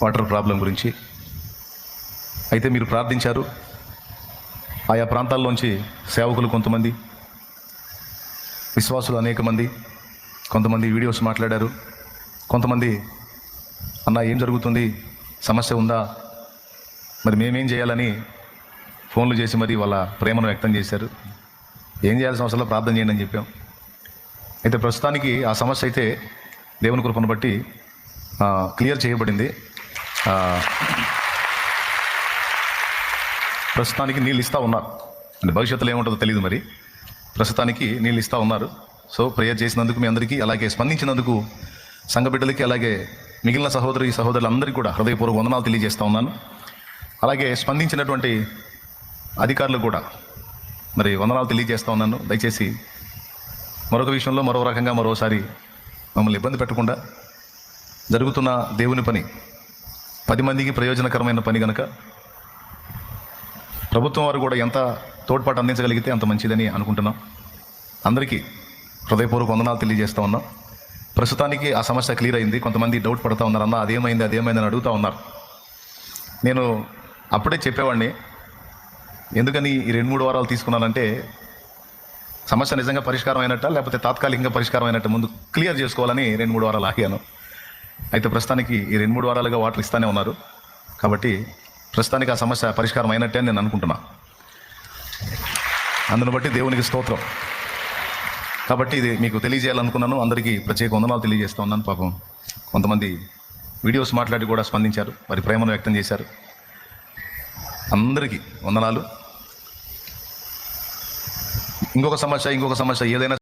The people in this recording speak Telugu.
వాటర్ ప్రాబ్లం గురించి అయితే మీరు ప్రార్థించారు. ఆయా ప్రాంతాల్లోంచి సేవకులు కొంతమంది, విశ్వాసులు అనేక మంది, కొంతమంది వీడియోస్ మాట్లాడారు. కొంతమంది అన్న ఏం జరుగుతుంది, సమస్య ఉందా, మరి మేమేం చేయాలని ఫోన్లు చేసి మరి వాళ్ళ ప్రేమను వ్యక్తం చేశారు. ఏం చేయాల్సిన అవసరంలో ప్రార్థన చేయండి అని చెప్పాం. అయితే ప్రస్తుతానికి ఆ సమస్య అయితే దేవుని కృపను బట్టి క్లియర్ చేయబడింది. ప్రస్తుతానికి నీళ్ళు ఇస్తూ ఉన్నారు. అంటే భవిష్యత్తులో ఏముంటుందో తెలియదు, మరి ప్రస్తుతానికి నీళ్ళు ఇస్తూ ఉన్నారు. సో ప్రేయర్ చేసినందుకు మీ అందరికీ, అలాగే స్పందించినందుకు సంఘ బిడ్డలకి, అలాగే మిగిలిన సహోదరులందరికీ కూడా హృదయపూర్వక వందనాలు తెలియజేస్తూ ఉన్నాను. అలాగే స్పందించినటువంటి అధికారులకు కూడా మరి వందనాలు తెలియజేస్తూ ఉన్నాను. దయచేసి మరొక విషయంలో మరో రకంగా మరోసారి మమ్మల్ని ఇబ్బంది పెట్టకుండా, జరుగుతున్న దేవుని పని 10 మందికి ప్రయోజనకరమైన పని కనుక ప్రభుత్వం వారు కూడా ఎంత తోడ్పాటు అందించగలిగితే అంత మంచిదని అనుకుంటున్నాం. అందరికీ హృదయపూర్వక వందనాలు తెలియజేస్తూ ఉన్నాం. ప్రస్తుతానికి ఆ సమస్య క్లియర్ అయింది. కొంతమంది డౌట్ పడుతూ ఉన్నారు, అన్న అదేమైంది అని అడుగుతూ ఉన్నారు. నేను అప్పుడే చెప్పేవాడిని, ఎందుకని ఈ 2-3 వారాలు తీసుకున్నానంటే సమస్య నిజంగా పరిష్కారం అయినట్ట లేకపోతే తాత్కాలికంగా పరిష్కారం అయినట్టు ముందు క్లియర్ చేసుకోవాలని 2-3 వారాలు ఆగాను. అయితే ప్రస్తుతానికి ఈ 2-3 వారాలుగా వాటర్ ఇస్తూనే ఉన్నారు. కాబట్టి ప్రస్తుతానికి ఆ సమస్య పరిష్కారం అయినట్టే అని నేను అనుకుంటున్నా. అందును బట్టి దేవునికి స్తోత్రం. కాబట్టి ఇది మీకు తెలియజేయాలనుకున్నాను. అందరికీ ప్రత్యేక వందనాలు తెలియజేస్తూ ఉన్నాను. పాపం కొంతమంది వీడియోస్ మాట్లాడి కూడా స్పందించారు, వారి ప్రేమను వ్యక్తం చేశారు. అందరికీ వందనాలు. ఇంకొక సమస్య ఏదైనా